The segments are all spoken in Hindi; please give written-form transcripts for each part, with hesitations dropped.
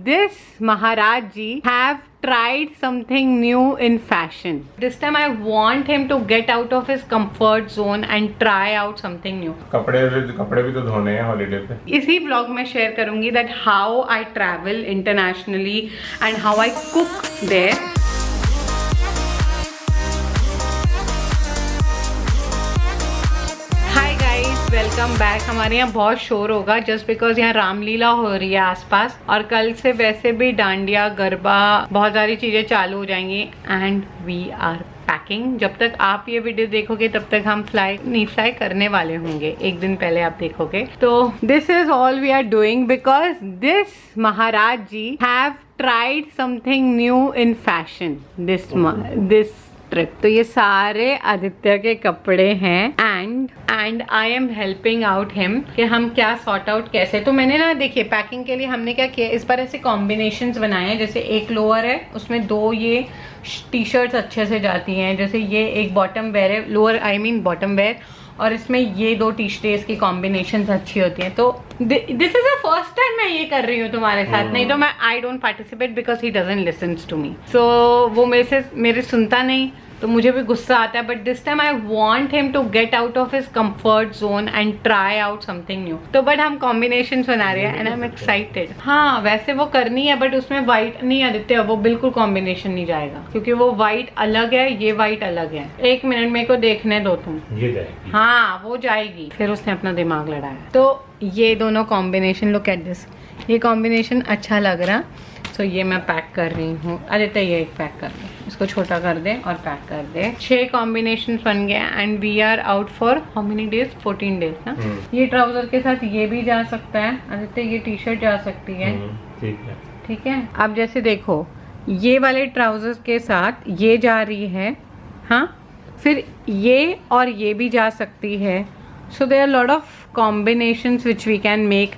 this Maharaj ji have tried something new in fashion. This time I want him to get out of his comfort zone and try out something new. कपड़े भी तो धोने हैं हॉलीडे पे। इसी vlog में शेयर करूंगी that how I travel internationally and how I cook there. Welcome back. हमारे यहाँ बहुत शोर होगा जस्ट बिकॉज यहाँ रामलीला हो रही है आसपास, और कल से वैसे भी डांडिया गरबा बहुत सारी चीजें चालू हो जाएंगी एंड वी आर पैकिंग। जब तक आप ये वीडियो देखोगे तब तक हम फ्लाई करने वाले होंगे, एक दिन पहले आप देखोगे। तो this is all we are doing because this Maharaj ji have tried something new in fashion this trip. तो ये सारे आदित्य के कपड़े हैं and I am helping out him कि हम क्या सॉर्ट आउट कैसे। तो मैंने ना देखिए पैकिंग के लिए हमने क्या किया, इस बार ऐसे कॉम्बिनेशंस बनाए हैं। जैसे एक लोअर है, उसमें दो ये टी शर्ट्स अच्छे से जाती हैं। जैसे ये एक बॉटम वेयर है, lower I mean bottom wear, और इसमें ये दो टी शर्ट्स की कॉम्बिनेशंस अच्छी होती हैं। तो this is the first time मैं ये कर रही हूँ तुम्हारे साथ, नहीं तो मैं I don't participate because he doesn't listens to me. So वो मेरे सुनता नहीं, तो मुझे भी गुस्सा आता है। But this time I want him to get out of his comfort zone and try out something new. तो बट हम कॉम्बिनेशन बना रहे हैं एंड आई एम एक्साइटेड। हाँ वैसे वो करनी है बट उसमें व्हाइट नहीं आदित्य, वो बिल्कुल कॉम्बिनेशन नहीं जाएगा क्योंकि वो व्हाइट अलग है, ये व्हाइट अलग है। एक मिनट मेरे को देखने दो तुम, ये जाएगी। हाँ वो जाएगी। फिर उसने अपना दिमाग लड़ाया। तो ये दोनों कॉम्बिनेशन, लुक एट दिस, ये कॉम्बिनेशन अच्छा लग रहा। तो ये मैं पैक कर रही हूँ। आदित्य ये एक पैक कर दे, इसको छोटा कर दे और पैक कर दे। 6 कॉम्बिनेशन बन गए and we are out for how many days, 14 days ना। ये ट्राउजर के साथ ये भी जा सकता है आदित्य, ये टी शर्ट जा सकती है। ठीक है। अब जैसे देखो ये वाले ट्राउजर के साथ ये जा रही है, हाँ, फिर ये और ये भी जा सकती है। So there are lot of combinations which we can make.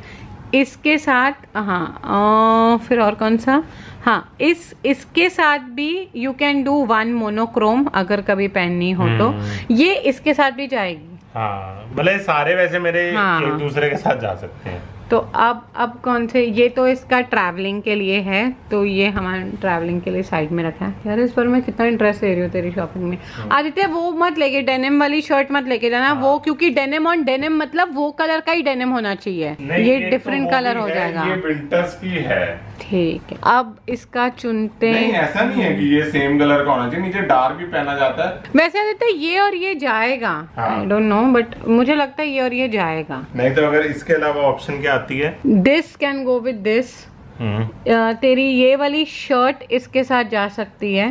इसके साथ हाँ फिर और कौन सा, हाँ इसके साथ भी यू कैन डू 1 मोनोक्रोम अगर कभी पहननी हो तो ये इसके साथ भी जाएगी। हाँ भले सारे वैसे मेरे एक दूसरे के साथ जा सकते हैं। तो अब कौन से, ये तो इसका ट्रैवलिंग के लिए है, तो ये हमारे ट्रैवलिंग के लिए साइड में रखा है। यार इस पर मैं कितना इंटरेस्ट ले रही हूँ तेरी शॉपिंग में। आदित्य वो मत लेके, डेनिम वाली शर्ट मत लेके जाना वो, क्योंकि डेनिम ऑन डेनिम मतलब वो कलर का ही डेनिम होना चाहिए, ये डिफरेंट कलर हो जाएगा। ये विंटर्स की है। ठीक है। अब इसका चुनते नहीं, ऐसा नहीं है कि ये सेम कलर का होना चाहिए, नीचे डार्क भी पहना जाता है। वैसे आदित्य ये और ये जाएगा, आई डोंट नो बट मुझे लगता है ये और ये जाएगा। नहीं तो अगर इसके अलावा ऑप्शन क्या आती है, this can go with this. तेरी ये वाली शर्ट इसके साथ जा सकती है,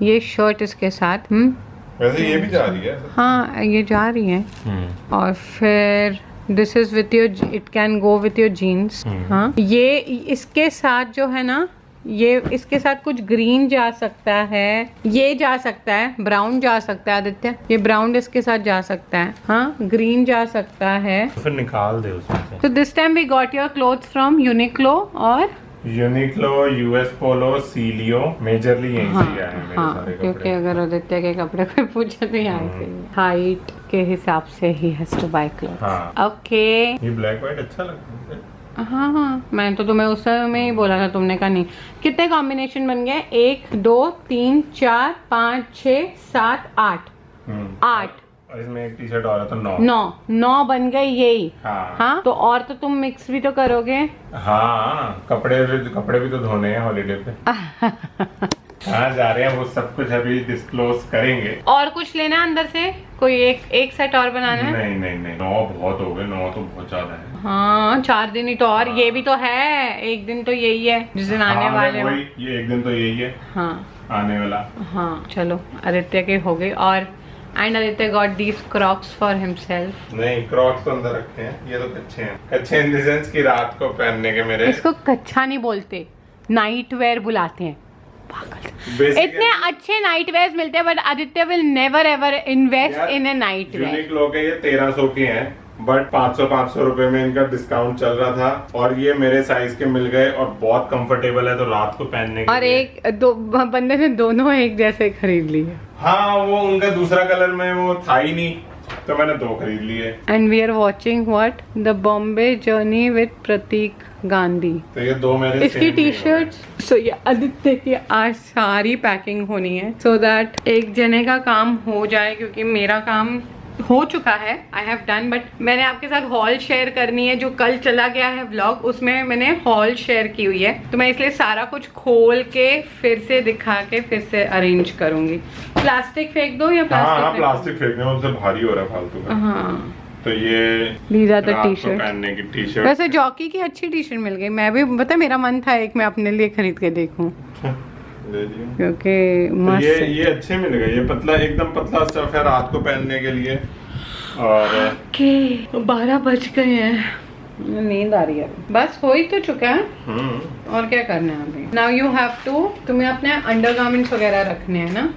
ये शर्ट इसके साथ। वैसे ये भी जा रही है। हाँ ये जा रही है। और फिर this is with your, it can go with your jeans. हाँ ये इसके साथ जो है ना, ये इसके साथ कुछ ग्रीन जा सकता है, ये जा सकता है, ब्राउन जा सकता है आदित्य, ये ब्राउन इसके साथ जा सकता है, हाँ ग्रीन जा सकता है। तो फिर निकाल दे उसमें से। तो this time we got your clothes from Uniqlo और Uniqlo, US Polo, Celio, majorly यहीं से आए हैं मेरे सारे कपड़े। क्योंकि अगर आदित्य के कपड़े कोई पूछे तो यहाँ से हाइट के हिसाब से ही has to buy clothes. Okay ये ब्लैक व्हाइट अच्छा लगता है। हाँ मैं तो तुम्हें उस समय ही बोला था, तुमने कहा नहीं। कितने कॉम्बिनेशन बन गए, 1 2 3 4 5 6 7 8 8। और इसमें एक टी शर्ट और है तो 9 बन गए यही। हाँ तो और तो तुम मिक्स भी तो करोगे। हाँ कपड़े भी तो धोने हैं हॉलीडे पे। कहाँ जा रहे हैं वो सब कुछ अभी डिस्क्लोज करेंगे। और कुछ लेना है अंदर से, कोई एक सेट और बनाना है? नहीं 9 बहुत हो गए, 9 तो बहुत ज्यादा है। हाँ 4 दिन ही तो, और ये भी तो है, एक दिन तो यही है जिस दिन आने वाले हो। ये एक दिन तो यही है, हाँ आने वाला। हाँ चलो आदित्य के हो गए। और and Aditya got these Crocs for himself. नहीं क्रॉक्स तो अंदर रखे हैं, ये तो कच्चे हैं। कच्चे इन द सेंस कि रात को पहनने के मेरे। इसको कच्चा नहीं बोलते, नाइट वेयर बुलाते हैं। इतने अच्छे नाइट वेयर मिलते हैं but Aditya will never ever invest in A night where. Uniqlo के ये 1300 के हैं बट 500 रुपए में इनका डिस्काउंट चल रहा था और ये मेरे साइज के मिल गए और बहुत कंफर्टेबल है तो रात को पहनने के और लिए। एक दो बंदे ने दोनों एक जैसे खरीद लिए। हाँ वो उनका दूसरा कलर में वो था ही नहीं तो मैंने 2 खरीद लिए। And we are watching what, the Bombay journey with Prateek Gandhi. तो ये 2 मेरे इसकी टी शर्ट। सो ये आदित्य की आज सारी पैकिंग होनी है, सो दैट एक जने का काम हो जाए, क्योंकि मेरा काम हो चुका है, आई हैव डन, बट मैंने आपके साथ हॉल शेयर करनी है। जो कल चला गया है व्लॉग, उसमें मैंने हॉल शेयर की हुई है, तो मैं इसलिए सारा कुछ खोल के फिर से दिखा के फिर से अरेंज करूंगी। प्लास्टिक फेंक दो या प्लास्टिक? हाँ, प्लास्टिक फेंकने में उनसे भारी हो रहा है फालतू का। हाँ, तो ये these are the T shirt, पहनने की टी शर्ट। वैसे जॉकी की अच्छी टी शर्ट मिल गई। मैं भी पता, मेरा मन था एक मैं अपने लिए खरीद के देखूं, क्योंकि मस्त तो ये अच्छे मिल गए। ये पतला, एकदम पतला स्टफ है रात को पहनने के लिए। और 12 बज गए हैं, नींद आ रही है। बस हो ही तो चुका है, और क्या करना है अभी। नाउ यू हैव टू, तुम्हें अपने अंडरगारमेंट्स वगैरह रखने हैं ना।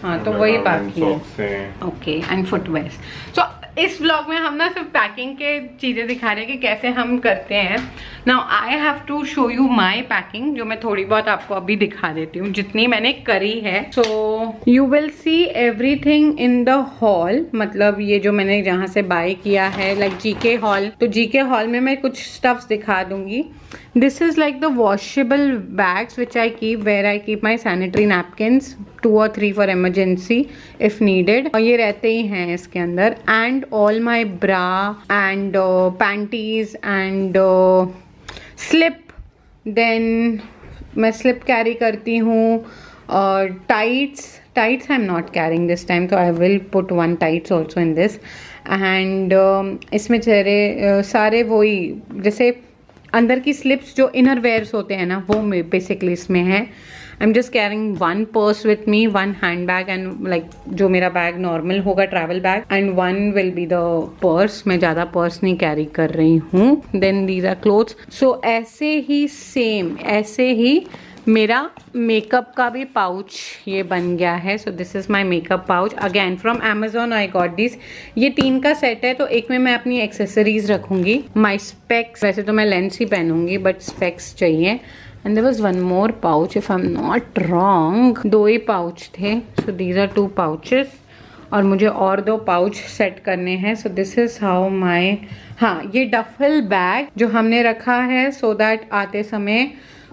हाँ, तो वही बाकी है। Okay, and footwear. सो इस व्लॉग में हम ना सिर्फ पैकिंग के चीजें दिखा रहे हैं कि कैसे हम करते हैं। Now I have to show you my packing, जो मैं थोड़ी बहुत आपको अभी दिखा देती हूँ, जितनी मैंने करी है। So you will see everything in the hall, मतलब ये जो मैंने जहाँ से बाय किया है, लाइक जीके हॉल। तो जीके हॉल में मैं कुछ स्टफ्स दिखा दूंगी। This is like the washable bags which I keep, where I keep my sanitary napkins, 2 or 3 for emergency if needed. और ये रहते ही हैं इसके अंदर, and all my bra and panties and slip. Then मैं slip carry करती हूँ, और tights I'm not carrying this time, so I will put one tights also in this. And इसमें सारे वही जैसे अंदर की स्लिप्स जो इनर वेयर्स होते हैं ना, वो बेसिकली इसमें है। I am just carrying 1 purse with me, 1 hand bag and like जो मेरा बैग नॉर्मल होगा travel bag, and 1 will be the purse. मैं ज़्यादा पर्स नहीं कैरी कर रही हूँ। Then these are clothes. So ऐसे ही सेम, ऐसे ही मेरा मेकअप का भी पाउच ये बन गया है। सो this is my makeup pouch, again from Amazon I got this. ये 3 का सेट है, तो एक में मैं अपनी एक्सेसरीज रखूंगी। माई स्पेक्स, वैसे तो मैं लेंस ही पहनूंगी, बट स्पेक्स चाहिए। And there was 1 more pouch if I am not wrong. 2 ही पाउच थे, सो दीज आर 2 पाउचेस, और मुझे और 2 पाउच सेट करने हैं। सो दिस इज हाउ माई, हाँ, ये डफल बैग जो हमने रखा है, सो दैट आते समय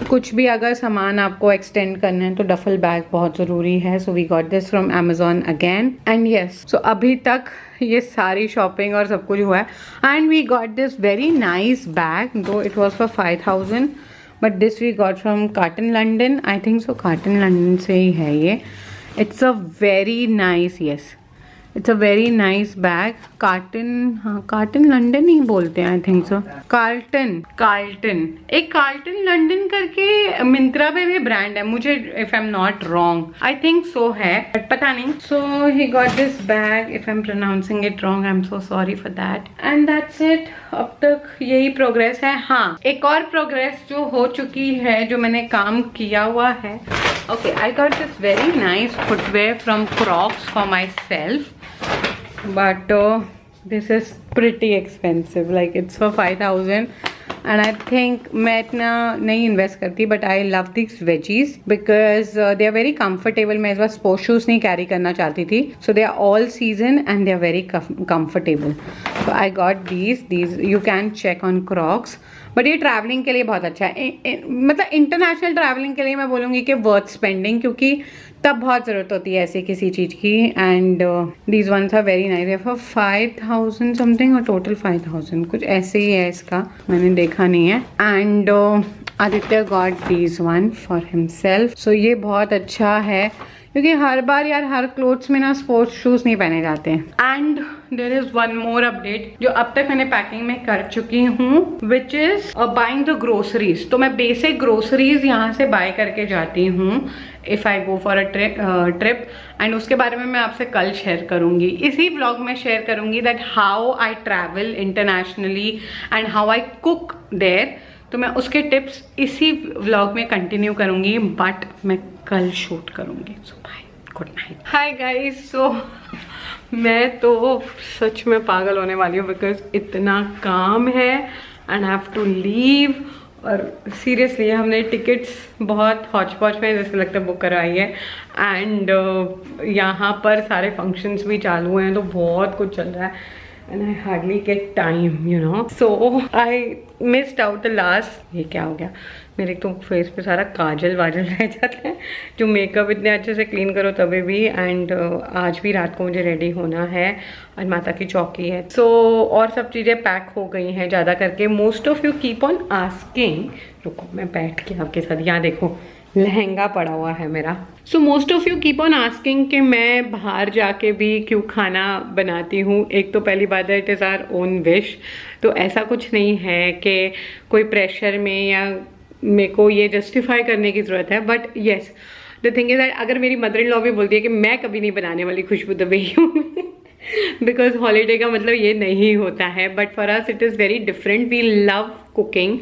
कुछ भी अगर सामान आपको एक्सटेंड करना है तो डफल बैग बहुत ज़रूरी है। So we got this from Amazon again, and yes, so अभी तक ये सारी शॉपिंग और सब कुछ हुआ है। And we got this very nice bag, though it was for 5000, but this we got from Carlton London, I think so Carlton London से ही है ये। It's a very nice, yes, it's a very nice bag. Carlton, हाँ, कार्टन लंडन ही बोलते हैं आई थिंक सो। कार्टन एक कार्टन लंडन करके मिंत्रा पे भी ब्रांड है, मुझे if I am not wrong, I think सो है, बट पता नहीं। So he got this bag, if I am pronouncing it wrong, I am so sorry for that. And that's it, अब तक यही प्रोग्रेस है। हाँ, एक और प्रोग्रेस जो हो चुकी है, जो मैंने काम किया हुआ है। Okay, I got this very nice footwear from Crocs for my self, but this is pretty expensive, like it's for 5000, and I think मैं इतना नहीं इन्वेस्ट करती, but I love these wedgies because they are very comfortable. मैं इस बार स्पोर्ट शूज़ नहीं कैरी करना चाहती थी, so they are all season and they are very comfortable. So I got these you can check on Crocs, but ये ट्रैवलिंग के लिए बहुत अच्छा है। मतलब इंटरनेशनल ट्रैवलिंग के लिए मैं बोलूँगी कि वर्थ स्पेंडिंग, क्योंकि तब बहुत ज़रूरत होती है ऐसी किसी चीज़ की। And these ones are very nice, for 5000 something, और टोटल 5000 कुछ ऐसे ही है इसका, मैंने देखा नहीं है। And Aditya got these one for himself. So ये बहुत अच्छा है, क्योंकि हर बार यार हर क्लोथ्स में ना स्पोर्ट्स शूज़ नहीं पहने जाते हैं। And there is 1 more update जो अब तक मैंने पैकिंग में कर चुकी हूँ, which is buying the groceries. तो मैं बेसिक ग्रोसरीज यहाँ से बाय करके जाती हूँ if I go for a trip, and उसके बारे में मैं आपसे कल शेयर करूंगी। इसी व्लॉग में शेयर करूंगी that how I travel internationally and how I cook there. तो मैं उसके टिप्स इसी व्लॉग में कंटिन्यू करूंगी, बट मैं कल शूट करूंगी। So bye, good night. Hi guys, so मैं तो सच में पागल होने वाली हूँ बिकॉज इतना काम है and I have to leave. और सीरियसली हमने टिकट्स बहुत हौच पौच में जैसे लगता है बुक करवाई है। एंड यहाँ पर सारे फंक्शंस भी चालू हैं तो बहुत कुछ चल रहा है and I hardly get time, you know, so I missed out the last। ये क्या हो गया, मेरे तो फेस पे सारा काजल वाजल रह जाता है जो मेकअप इतने अच्छे से क्लीन करो तभी भी। एंड आज भी रात को मुझे रेडी होना है, आज माता की चौकी है। सो और सब चीज़ें पैक हो गई हैं ज़्यादा करके। Most of you keep on asking, रुको मैं बैठ के आपके साथ, यहाँ देखो लहंगा पड़ा हुआ है मेरा। So most of you keep on asking कि मैं बाहर जाके भी क्यों खाना बनाती हूँ। एक तो पहली बात है, it is our own wish, तो ऐसा कुछ नहीं है कि कोई प्रेशर में या मेरे को ये जस्टिफाई करने की ज़रूरत है। But yes, the thing is that अगर मेरी मदर इन लॉ भी बोलती है कि मैं कभी नहीं बनाने वाली खुशबू दबे हूँ बिकॉज हॉलीडे का मतलब ये नहीं होता है। But for us it is very different, we love cooking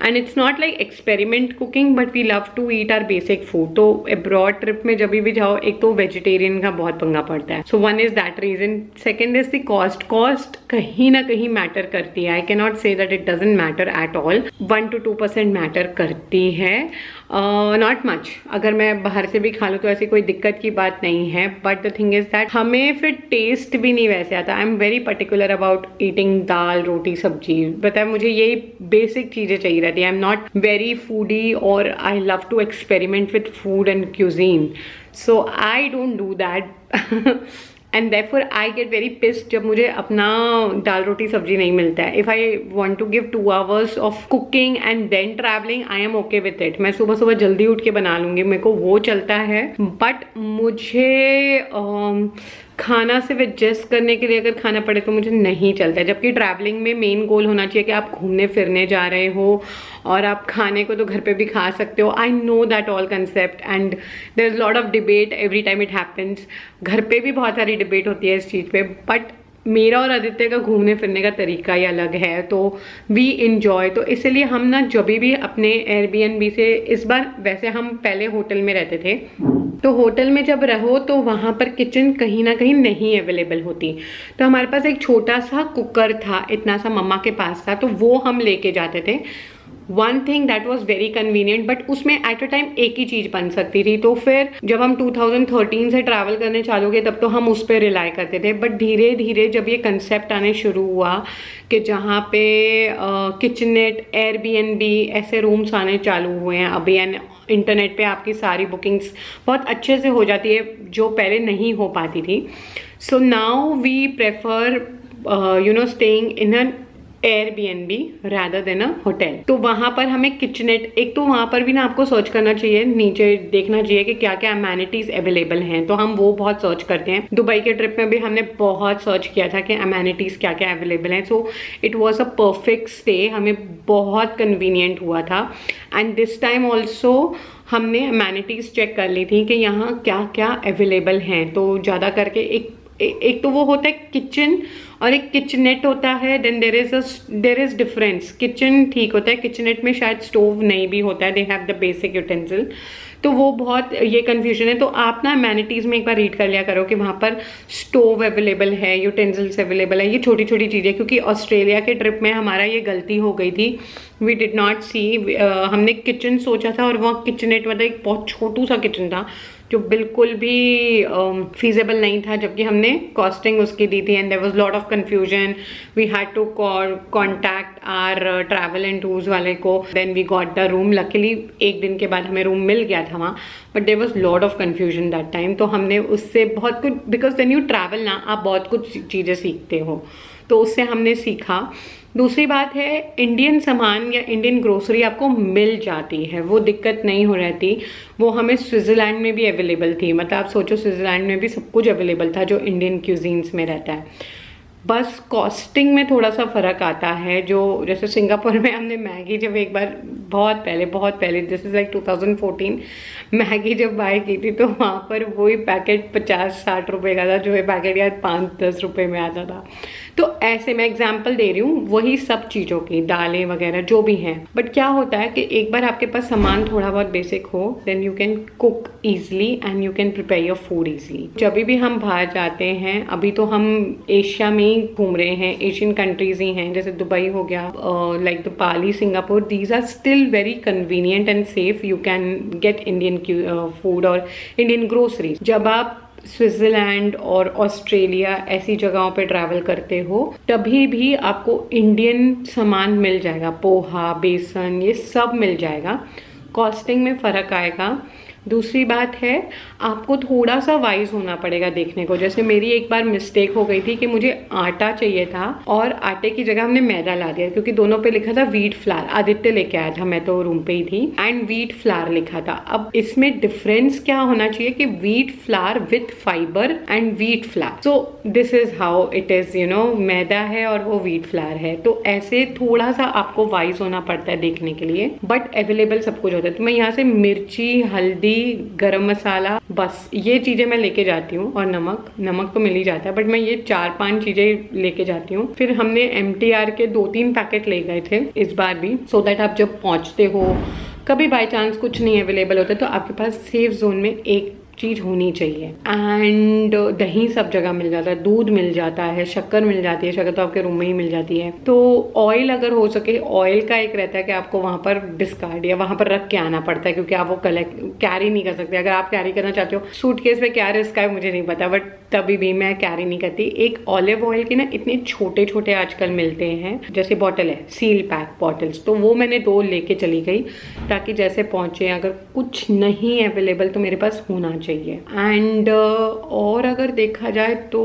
and it's not like experiment cooking, but we love to eat our basic food. तो अब्रॉड ट्रिप में जब भी जाओ, एक तो वेजिटेरियन का बहुत पंगा पड़ता है, so one is that reason. Second is the cost. Cost कहीं ना कहीं मैटर करती है, I can not say that it doesn't matter at all, 1 to 2% matter करती है, नॉट मच। अगर मैं बाहर से भी खा लूँ तो ऐसी कोई दिक्कत की बात नहीं है। But the thing is that हमें फिर टेस्ट भी नहीं वैसे आता। I am very particular about eating dal रोटी सब्जी, पता है मुझे यही बेसिक चीज़ें चाहिए रहती है। I am not very foodie और I love to experiment with food and cuisine, so I don't do that and therefore I get very pissed जब मुझे अपना दाल रोटी सब्जी नहीं मिलता है। If I want to give 2 hours of cooking and then travelling, I am okay with it. मैं सुबह सुबह जल्दी उठ के बना लूँगी, मेरे को वो चलता है। बट मुझे खाना सिर्फ एडजस्ट करने के लिए अगर खाना पड़े तो मुझे नहीं चलता है। जबकि ट्रैवलिंग में मेन गोल होना चाहिए कि आप घूमने फिरने जा रहे हो और आप खाने को तो घर पे भी खा सकते हो। I know that all concept and there is lot of debate every time it happens. घर पे भी बहुत सारी डिबेट होती है इस चीज़ पे, बट मेरा और आदित्य का घूमने फिरने का तरीका ही अलग है, तो वी इंजॉय। तो इसलिए हम ना जब भी अपने एयरबीएनबी से, इस बार वैसे हम पहले होटल में रहते थे, तो होटल में जब रहो तो वहाँ पर किचन कहीं ना कहीं नहीं अवेलेबल होती, तो हमारे पास एक छोटा सा कुकर था, इतना सा मम्मा के पास था, तो वो हम लेके जाते थे। One thing that was very convenient, but उसमें एट अ टाइम एक ही चीज़ बन सकती थी। तो फिर जब हम 2013 से ट्रैवल करने चालू किए तब तो हम उस पर रिलाई करते थे। बट धीरे धीरे जब ये कंसेप्ट आने शुरू हुआ कि जहाँ पे किचनेट, एयरबीएनबी ऐसे रूम्स आने चालू हुए हैं अभी, एंड इंटरनेट पे आपकी सारी बुकिंग्स बहुत अच्छे से हो जाती है जो पहले नहीं हो पाती थी। So now we prefer staying in an Airbnb rather than a hotel. तो वहाँ पर हमें किचनेट, एक तो वहाँ पर भी ना आपको सर्च करना चाहिए, नीचे देखना चाहिए कि क्या क्या अमेनिटीज अवेलेबल हैं, तो हम वो बहुत सर्च करते हैं। दुबई के ट्रिप में भी हमने बहुत सर्च किया था कि अमेनिटीज क्या क्या अवेलेबल हैं। So it was a perfect stay, हमें बहुत कन्वीनियंट हुआ था। एंड दिस टाइम ऑल्सो हमने अमेनिटीज चेक कर ली थी कि यहाँ क्या क्या अवेलेबल हैं। तो ज़्यादा करके एक तो वो होता है किचन और एक किचनेट होता है, then there is difference. Kitchen ठीक होता है, किचनेट में शायद स्टोव नहीं भी होता है, they have the basic utensil, तो वो बहुत ये कन्फ्यूजन है। तो आप ना अमेनिटीज़ में एक बार रीड कर लिया करो कि वहाँ पर स्टोव अवेलेबल है, यूटेंसिल्स अवेलेबल है, ये छोटी छोटी चीज़ें। क्योंकि ऑस्ट्रेलिया के ट्रिप में हमारा ये गलती हो गई थी, वी डिड नॉट सी, हमने किचन सोचा था और वहाँ किचनेट मतलब एक बहुत छोटू सा किचन था जो बिल्कुल भी फीजेबल नहीं था, जबकि हमने कॉस्टिंग उसकी दी थी। And there was lot of confusion, we had to contact our travel and tours वाले को, then we got the room. Luckily एक दिन के बाद हमें रूम मिल गया था वहाँ, but there was lot of confusion that time. तो हमने उससे बहुत कुछ, बिकॉज देन यू ट्रैवल ना, आप बहुत कुछ चीज़ें सीखते हो, तो उससे हमने सीखा। दूसरी बात है, इंडियन सामान या इंडियन ग्रोसरी आपको मिल जाती है, वो दिक्कत नहीं हो रहती। वो हमें स्विट्ज़रलैंड में भी अवेलेबल थी, मतलब आप सोचो स्विट्ज़रलैंड में भी सब कुछ अवेलेबल था जो इंडियन क्यूजीन्स में रहता है। बस कॉस्टिंग में थोड़ा सा फ़र्क आता है। जो जैसे सिंगापुर में हमने मैगी जब एक बार बहुत पहले दिस इज़ लाइक 2014 मैगी जब बाय की थी, तो वहाँ पर वही पैकेट 50-60 रुपए का था, जो ये पैकेट यार 5-10 रुपए में आता था। तो ऐसे मैं एग्जाम्पल दे रही हूँ वही सब चीज़ों की, दालें वगैरह जो भी हैं। बट क्या होता है कि एक बार आपके पास सामान थोड़ा बहुत बेसिक हो, then you can cook easily and you can prepare your food easily. जब भी हम बाहर जाते हैं, अभी तो हम एशिया में ही घूम रहे हैं, एशियन कंट्रीज ही हैं, जैसे दुबई हो गया, like the Bali, Singapore, these are still very convenient and safe. You can get Indian food और इंडियन ग्रोसरीज। जब आप स्विट्जरलैंड और ऑस्ट्रेलिया ऐसी जगहों पे ट्रैवल करते हो, तभी भी आपको इंडियन सामान मिल जाएगा, पोहा, बेसन, ये सब मिल जाएगा। कॉस्टिंग में फ़र्क आएगा। दूसरी बात है, आपको थोड़ा सा वाइज होना पड़ेगा देखने को। जैसे मेरी एक बार मिस्टेक हो गई थी कि मुझे आटा चाहिए था और आटे की जगह हमने मैदा ला दिया, क्योंकि दोनों पे लिखा था व्हीट फ्लावर। आदित्य लेके आया था, मैं तो रूम पे ही थी, एंड व्हीट फ्लावर लिखा था। अब इसमें डिफरेंस क्या होना चाहिए कि wheat flour with fibre and wheat flour. So this is how it is, you know, मैदा है और वो व्हीट फ्लावर है। तो ऐसे थोड़ा सा आपको वाइज होना पड़ता है देखने के लिए, बट अवेलेबल सब कुछ होता है। तो मैं यहाँ से मिर्ची, हल्दी, गरम मसाला, बस ये चीजें मैं लेके जाती हूँ, और नमक तो मिल ही जाता है, बट मैं ये 4-5 चीजें लेके जाती हूँ। फिर हमने MTR के 2-3 पैकेट ले गए थे इस बार भी, सो दैट आप जब पहुंचते हो, कभी बाई चांस कुछ नहीं अवेलेबल होता, तो आपके पास सेफ जोन में एक चीज होनी चाहिए। एंड दही सब जगह मिल जाता है, दूध मिल जाता है, शक्कर मिल जाती है, शक्कर तो आपके रूम में ही मिल जाती है। तो ऑयल अगर हो सके, ऑयल का एक रहता है कि आपको वहां पर डिस्कार्ड या वहां पर रख के आना पड़ता है, क्योंकि आप वो कैरी नहीं कर सकते। अगर आप कैरी करना चाहते हो, सूटकेस में क्या रिस्क है मुझे नहीं पता, बट तभी भी मैं कैरी नहीं करती। एक ऑलिव ऑयल के ना इतने छोटे छोटे आजकल मिलते हैं, जैसे बॉटल है, सील पैक बॉटल्स, तो वो मैंने 2 लेके चली गई, ताकि जैसे पहुंचे अगर कुछ नहीं अवेलेबल तो मेरे पास होना चाहिए। एंड और अगर देखा जाए तो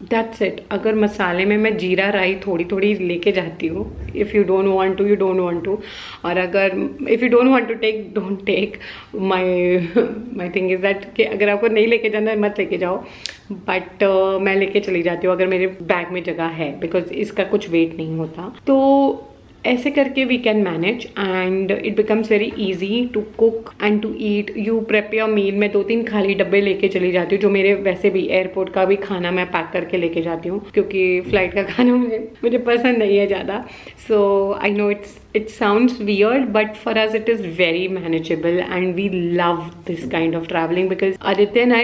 दैट्स इट। अगर मसाले में मैं जीरा राई थोड़ी थोड़ी लेके जाती हूँ, if you don't want to, you don't want to, और अगर if you don't want to take, don't take. My thing is that कि अगर आपको नहीं लेके जाना है मत लेके जाओ, बट मैं लेके चली जाती हूँ अगर मेरे बैग में जगह है, बिकॉज इसका कुछ वेट नहीं होता। तो ऐसे करके we can manage and it becomes very easy to cook and to eat. You prep your meal. मैं 2-3 खाली डब्बे लेके चली जाती हूँ, जो मेरे वैसे भी एयरपोर्ट का भी खाना मैं पैक करके लेके जाती हूँ, क्योंकि फ्लाइट का खाना मुझे पसंद नहीं है ज़्यादा। So I know it sounds weird, but for us it is very manageable and we love this kind of traveling because Aditya and I,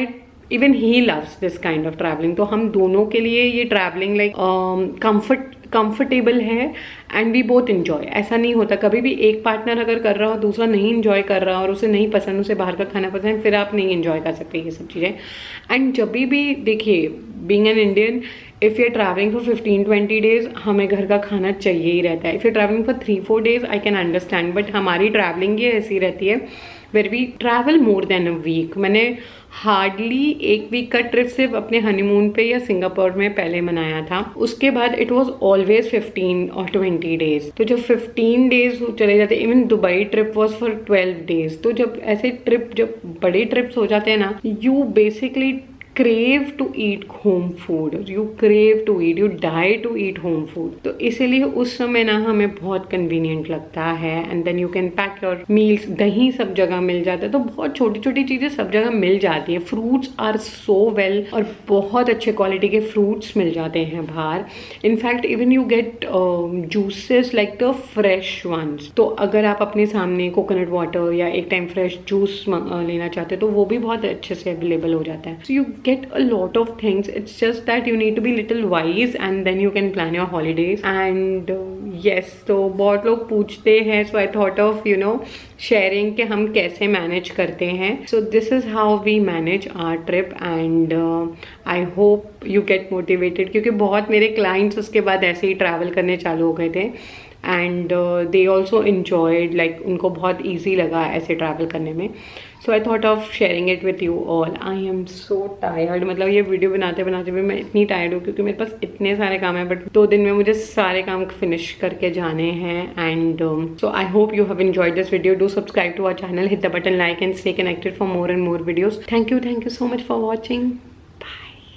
even he loves this kind of traveling. तो हम दोनों के लिए ये traveling like कंफर्टेबल है एंड वी बोथ इन्जॉय। ऐसा नहीं होता कभी भी एक पार्टनर अगर कर रहा हो, दूसरा नहीं इन्जॉय कर रहा और उसे नहीं पसंद, उसे बाहर का खाना पसंद, फिर आप नहीं इन्जॉय कर सकते ये सब चीज़ें। एंड जब भी देखिए, being an Indian, if you are travelling for 15-20 days, हमें घर का खाना चाहिए ही रहता है। If you travelling for 3-4 days I can understand, but हमारी ट्रैवलिंग ये ऐसी रहती है where we travel more than a week. मैंने हार्डली 1 वीक का ट्रिप सिर्फ अपने हनीमून पे या सिंगापुर में पहले मनाया था। उसके बाद इट वॉज ऑलवेज 15 और 20 डेज। तो जब 15 डेज चले जाते, even Dubai trip was for 12 days. तो जब ऐसे ट्रिप, जब बड़े ट्रिप्स हो जाते हैं ना, you basically crave to eat home food, you crave to eat, you die to eat home food। तो इसीलिए उस समय ना हमें बहुत convenient लगता है। and then you can pack your meals। दही सब जगह मिल जाता है, तो बहुत छोटी छोटी चीज़ें सब जगह मिल जाती है। फ्रूट्स आर सो वेल, और बहुत अच्छे क्वालिटी के फ्रूट्स मिल जाते हैं बाहर। In fact even you get juices like the fresh ones. तो अगर आप अपने सामने कोकोनट वाटर या एक टाइम फ्रेश जूस लेना चाहते हो, तो वो भी बहुत अच्छे से अवेलेबल हो जाता है। So you get a lot of things, it's just that you need to be little wise and then you can plan your holidays। and yes, तो बहुत लोग पूछते हैं, so I thought of sharing कि हम कैसे मैनेज करते हैं। so this is how we manage our trip and I hope you get motivated, क्योंकि बहुत मेरे clients उसके बाद ऐसे ही ट्रैवल करने चालू हो गए थे and they also enjoyed, like उनको बहुत easy लगा ऐसे ट्रैवल करने में। so I thought of sharing it with you all। I am so tired, मतलब ये वीडियो बनाते बनाते भी मैं इतनी टायर्ड हूँ, क्योंकि मेरे पास इतने सारे काम हैं, बट 2 दिन में मुझे सारे काम फिनिश करके जाने हैं। And so I hope you have enjoyed this video। do subscribe to our channel, hit the button like and stay connected for more and more videos। thank you so much for watching। Bye।